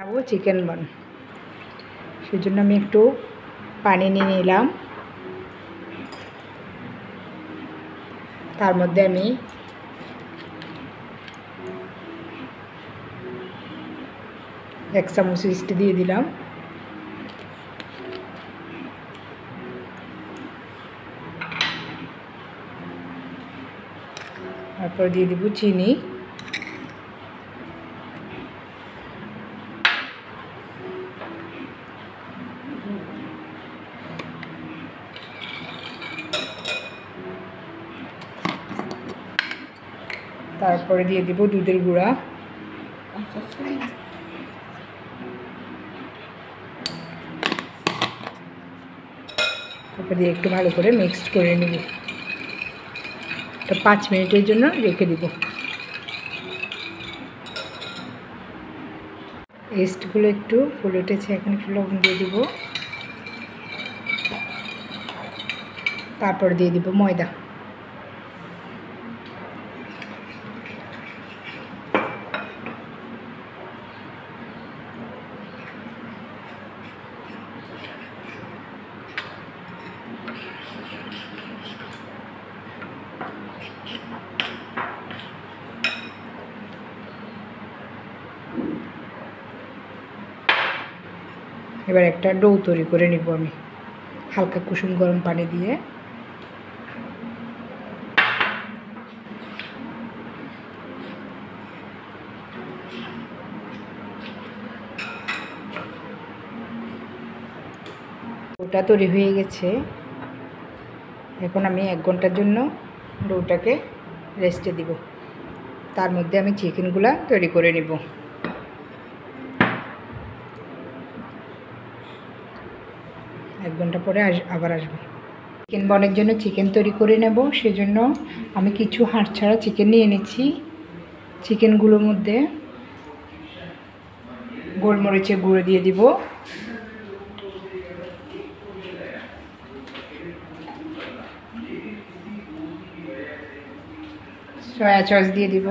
খাবো chicken bun. সেজন্য আমি একটু পানি নিয়ে নিলাম। তার মধ্যে আমি এক চামচ ইস্ট দিয়ে দিলাম। তারপর দিয়ে দিব চিনি, তারপরে দিয়ে দিব দুধের গুঁড়া, তারপর দিয়ে একটু ভালো করে মিক্সড করে নেব। তো 5 মিনিটের জন্য রেখে দিব। ইস্টগুলো একটু ফুলে উঠেছে, এখন একটু লবণ দিয়ে দিব। তারপর দিয়ে দিব ময়দা। এবার একটা ডো তৈরি করে নিব আমি হালকা কুসুম গরম পানি দিয়ে। ডোটা তৈরি হয়ে গেছে। এখন আমি 1 ঘন্টার জন্য ডোটাকে রেস্টে দিব। তার মধ্যে আমি চিকেনগুলা তৈরি করে নিব। এক ঘন্টা পরে আবার আসবো। চিকেন বনের জন্য চিকেন তৈরি করে নেব। সেজন্য আমি কিছু হাড় ছাড়া চিকেন নিয়ে নিচ্ছি। চিকেনগুলোর মধ্যে গোলমরিচের গুঁড়ো দিয়ে দিব, সয়া সস দিয়ে দিব,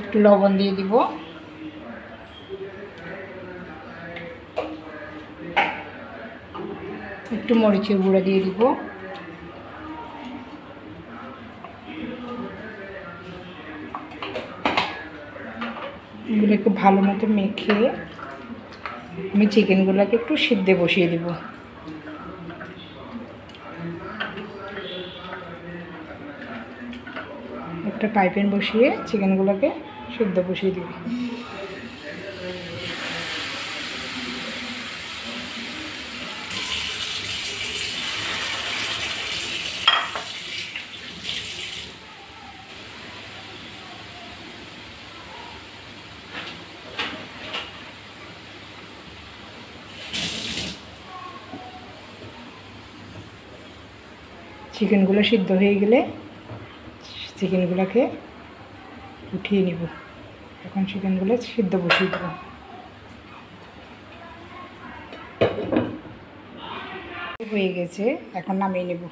একটু লবণ দিয়ে দিব, একটু মরিচের গুঁড়ো দিয়ে দিব, এগুলো একটু ভালো মতো মেখে আমি চিকেনগুলোকে একটু সিদ্ধে বসিয়ে দিব। একটা পাইপেন বসিয়ে চিকেনগুলোকে সিদ্ধ বসিয়ে দিব। চিকেনগুলো সিদ্ধ হয়ে গেলে চিকেনগুলোকে উঠিয়ে নিব। এখন চিকেনগুলো সিদ্ধ বসিয়ে দেব। হয়ে গেছে, এখন নামিয়ে নেব।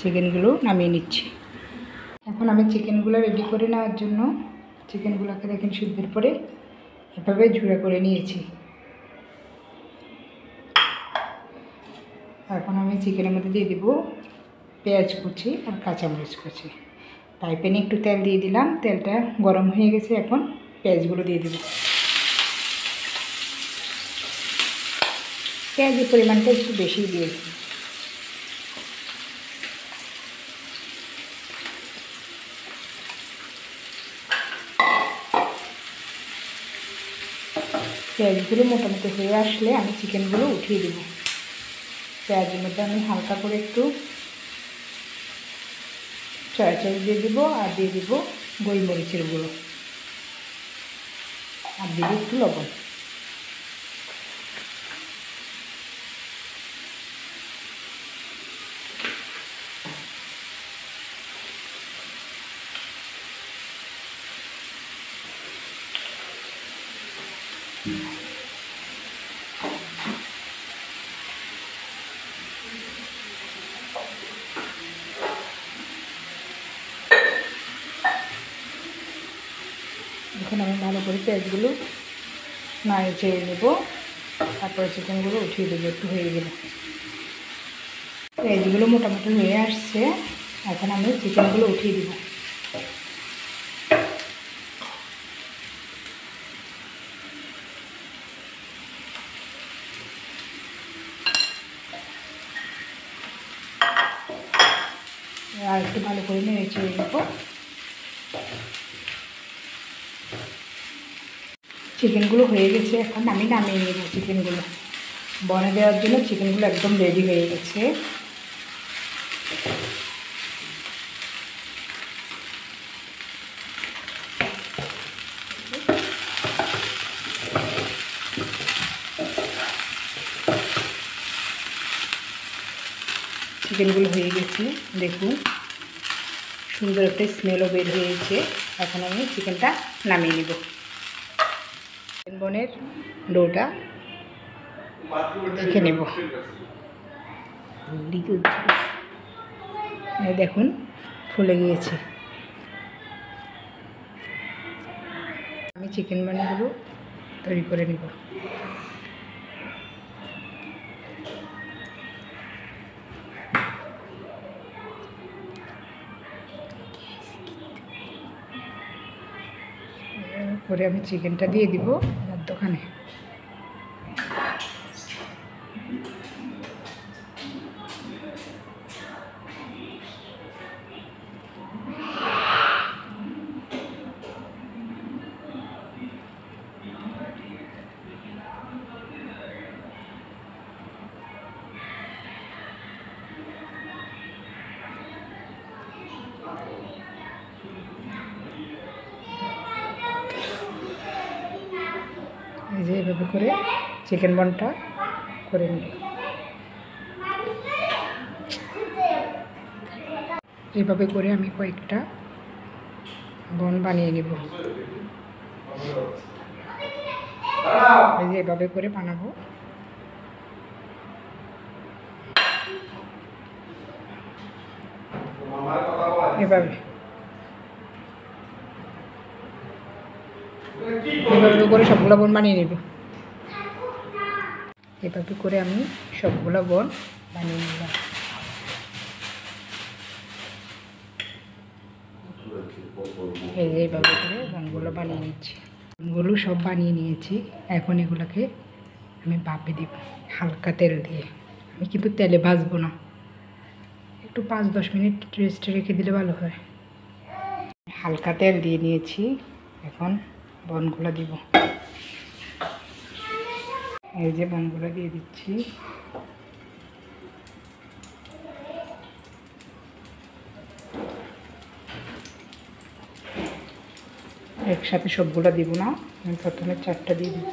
চিকেনগুলো নামিয়ে নিচ্ছি। এখন আমি চিকেনগুলো রেডি করে নেওয়ার জন্য চিকেনগুলোকে দেখেন সিদ্ধের পরে এভাবে ঝুড়া করে নিয়েছি। এখন আমি চিকেনের মধ্যে দিয়ে দিব পেঁয়াজ কুচি আর কাঁচামরিচ কুচি। ফ্রাইপ্যানে একটু তেল দিয়ে দিলাম, তেলটা গরম হয়ে গেছে। এখন পেঁয়াজগুলো দিয়ে দেব। পেঁয়াজের পরিমাণটা একটু বেশি দিয়েছি। পেঁয়াজগুলো মোটামুটি হয়ে আসলে আমি চিকেনগুলো উঠিয়ে দেব। পেঁয়াজের মধ্যে আমি হালকা করে একটু সয়া সস দিয়ে দিব, আর দিয়ে দিব গোলমরিচের গুঁড়ো, আর দিব একটু লবণ। এখন আমি ভালো করে পেঁয়াজগুলো নাড়িয়ে চেড়ে নেব, তারপরে চিকেনগুলো উঠিয়ে দেবো একটু হয়ে গেলে। পেঁয়াজগুলো মোটামুটি হয়ে আসছে, এখন আমি চিকেনগুলো উঠিয়ে দেবো। আর একটু ভালো করে নেড়ে চেড়ে নেব। চিকেনগুলো হয়ে গেছে, এখন আমি নামিয়ে নেব চিকেনগুলো। বনে দেওয়ার জন্য চিকেনগুলো একদম রেডি হয়ে গেছে। চিকেনগুলো হয়ে গেছে, দেখুন সুন্দর একটা স্মেলও বের হয়েছে। এখন আমি চিকেনটা নামিয়ে নেব। চিকেন বনের ডোটা দেখে নেব। দেখুন ফুলে গিয়েছে। আমি চিকেন বনগুলো তৈরি করে নেব। পরে আমি চিকেনটা দিয়ে দিব মধ্যখানে। এই যে এভাবে করে চিকেন বনটা করে নিব। এইভাবে করে আমি কয়েকটা বন বানিয়ে নেব। এই যে এভাবে করে বানাবো। এভাবে এভাবে করে সবগুলো বন বানিয়ে নেব। এভাবে করে আমি সবগুলো বন বানিয়ে নিলাম। এই যে এইভাবে করে বনগুলো বানিয়ে নিচ্ছি। বনগুলো সব বানিয়ে নিয়েছি, এখন এগুলোকে আমি ভাপে দিব হালকা তেল দিয়ে। আমি কিন্তু তেলে ভাজবো না, একটু 5-10 মিনিট রেস্টে রেখে দিলে ভালো হয়। হালকা তেল দিয়ে নিয়েছি, এখন বনগুলো দিব। এই যে বনগুলো দিয়ে দিচ্ছি। একসাথে সবগুলো দিব না, আমি প্রথমে 4টা দিয়ে দিব।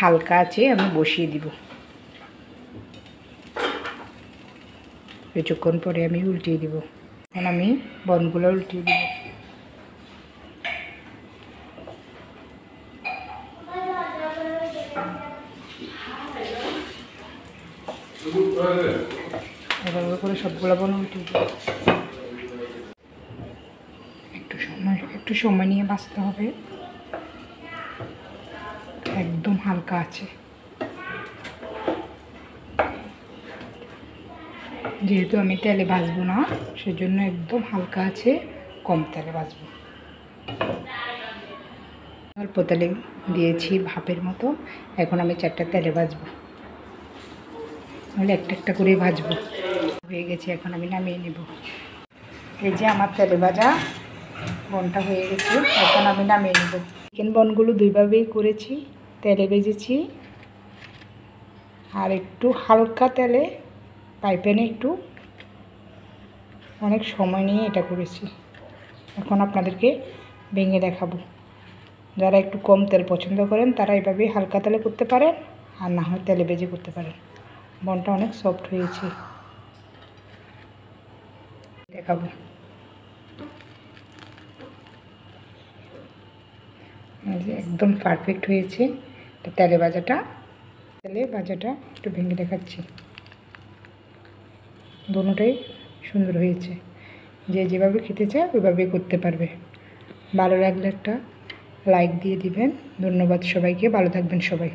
হালকা আছে আমি বসিয়ে দিব। কিছুক্ষণ পরে আমি উল্টিয়ে দিব। এখন আমি বনগুলো উল্টিয়ে দিব। এভাবে করে সবগুলো বন উল্টিয়ে দিব। একটু সময় নিয়ে বাছতে হবে, একদম হালকা আছে। যেহেতু আমি তেলে ভাজবো না, সেজন্য একদম হালকা আছে, কম তেলে ভাজবো। অল্প তেলে দিয়েছি ভাপের মতো। এখন আমি 4টা তেলে ভাজবো, তাহলে একটা একটা করে ভাজবো। হয়ে গেছে, এখন আমি নামিয়ে নেব। এই যে আমার তেলে ভাজা বনটা হয়ে গেছে, এখন আমি নামিয়ে নেব। চিকেন বনগুলো দুইভাবেই করেছি, তেলে ভেজেছি আর একটু হালকা তেলে পাইপ্যানে একটু অনেক সময় নিয়ে এটা করেছি। এখন আপনাদেরকে ভেঙে দেখাবো। যারা একটু কম তেল পছন্দ করেন তারা এভাবে হালকা তেলে করতে পারেন, আর না হয় তেলে ভেজে করতে পারেন। বনটা অনেক সফট হয়েছে, দেখাবো। একদম পারফেক্ট হয়েছে। তেলে ভাজাটা একটু ভেঙে দেখাচ্ছি। দুটোটাই সুন্দর হয়েছে। যে যেভাবে খেতে চায় ওইভাবেই করতে পারবে। ভালো লাগলে একটা লাইক দিয়ে দিবেন। ধন্যবাদ সবাইকে, ভালো থাকবেন সবাই।